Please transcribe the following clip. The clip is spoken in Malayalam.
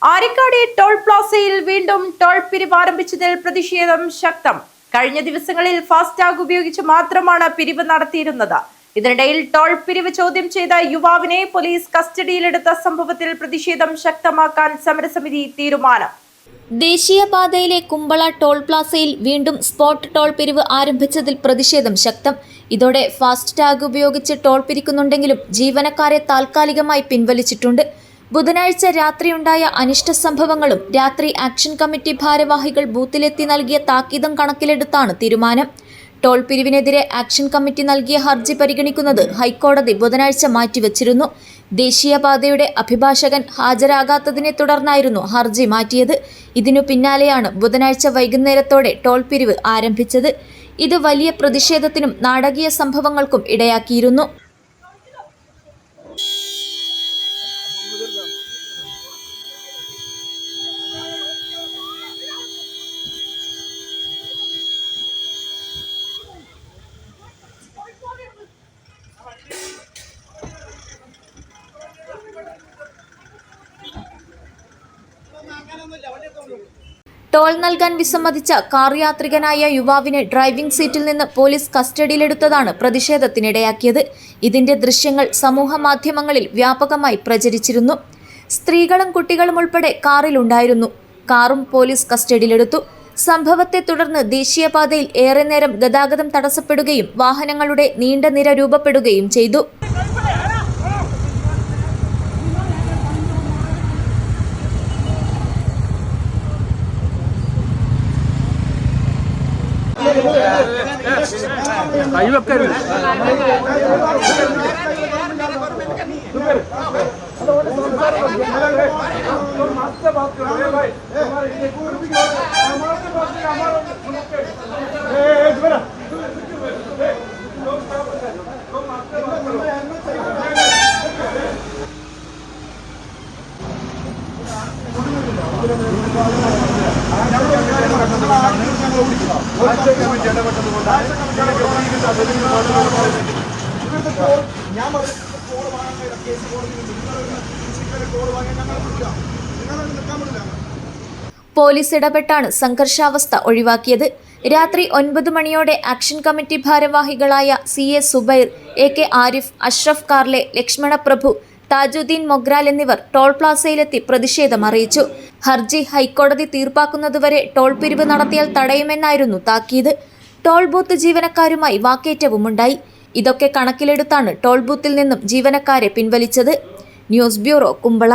ആരിക്കാടി ടോൾ പ്ലാസയിൽ വീണ്ടും ടോൾ പിരിവ് ആരംഭിച്ചതിൽ പ്രതിഷേധം ശക്തം. കഴിഞ്ഞ ദിവസങ്ങളിൽ ഫാസ്ടാഗ് ഉപയോഗിച്ച് മാത്രമാണ് പിരിവ് നടത്തിയിരുന്നത്. ഇതിനിടയിൽ ടോൾ പിരിവ് ചോദ്യം ചെയ്ത യുവാവിനെ പോലീസ് കസ്റ്റഡിയിലെടുത്ത സംഭവത്തിൽ പ്രതിഷേധം ശക്തമാക്കാൻ സമരസമിതി തീരുമാനം. ദേശീയപാതയിലെ കുമ്പള ടോൾ പ്ലാസയിൽ വീണ്ടും സ്പോട്ട് ടോൾ പിരിവ് ആരംഭിച്ചതിൽ പ്രതിഷേധം ശക്തം. ഇതോടെ ഫാസ്റ്റ് ടാഗ് ഉപയോഗിച്ച് ടോൾ പിരിക്കുന്നുണ്ടെങ്കിലും ജീവനക്കാരെ താൽക്കാലികമായി പിൻവലിച്ചിട്ടുണ്ട്. ബുധനാഴ്ച രാത്രിയുണ്ടായ അനിഷ്ട സംഭവങ്ങളും രാത്രി ആക്ഷൻ കമ്മിറ്റി ഭാരവാഹികൾ ബൂത്തിലെത്തി നൽകിയ താക്കീതും കണക്കിലെടുത്താണ് തീരുമാനം. ടോൾ പിരിവിനെതിരെ ആക്ഷൻ കമ്മിറ്റി നൽകിയ ഹർജി പരിഗണിക്കുന്നത് ഹൈക്കോടതി ബുധനാഴ്ച മാറ്റിവച്ചിരുന്നു. ദേശീയപാതയുടെ അഭിഭാഷകൻ ഹാജരാകാത്തതിനെ തുടർന്നായിരുന്നു ഹർജി മാറ്റിയത്. ഇതിനു പിന്നാലെയാണ് ബുധനാഴ്ച വൈകുന്നേരത്തോടെ ടോൾ പിരിവ് ആരംഭിച്ചത്. ഇത് വലിയ പ്രതിഷേധത്തിനും നാടകീയ സംഭവങ്ങൾക്കും ഇടയാക്കിയിരുന്നു. ടോൾ നൽകാൻ വിസമ്മതിച്ച കാർ യാത്രികനായ യുവാവിനെ ഡ്രൈവിംഗ് സീറ്റിൽ നിന്ന് പോലീസ് കസ്റ്റഡിയിലെടുത്തതാണ് പ്രതിഷേധത്തിനിടയാക്കിയത്. ഇതിന്റെ ദൃശ്യങ്ങൾ സമൂഹ മാധ്യമങ്ങളിൽ വ്യാപകമായി പ്രചരിച്ചിരുന്നു. സ്ത്രീകളും കുട്ടികളും ഉൾപ്പെടെ കാറിലുണ്ടായിരുന്നു. കാറും പോലീസ് കസ്റ്റഡിയിലെടുത്തു. സംഭവത്തെ തുടർന്ന് ദേശീയപാതയിൽ ഏറെ നേരം ഗതാഗതം തടസ്സപ്പെടുകയും വാഹനങ്ങളുടെ നീണ്ട നിര രൂപപ്പെടുകയും ചെയ്തു. പോലീസ് ഇടപെട്ടാണ് സംഘർഷാവസ്ഥ ഒഴിവാക്കിയത്. രാത്രി 9 മണിയോടെ ആക്ഷൻ കമ്മിറ്റി ഭാരവാഹികളായ CA സുബൈർ, AK ആരിഫ്, അഷ്റഫ് കാർലെ, ലക്ഷ്മണപ്രഭു, താജുദ്ദീൻ മൊഗ്രാൽ എന്നിവർ ടോൾ പ്ലാസയിലെത്തി പ്രതിഷേധം അറിയിച്ചു. ഹർജി ഹൈക്കോടതി തീർപ്പാക്കുന്നതുവരെ ടോൾ പിരിവ് നടത്തിയാൽ തടയുമെന്നായിരുന്നു താക്കീത്. ടോൾ ബൂത്ത് ജീവനക്കാരുമായി വാക്കേറ്റവുമുണ്ടായി. ഇതൊക്കെ കണക്കിലെടുത്താണ് ടോൾ ബൂത്തിൽ നിന്നും ജീവനക്കാരെ പിൻവലിച്ചത്. News bureau, Kumbla.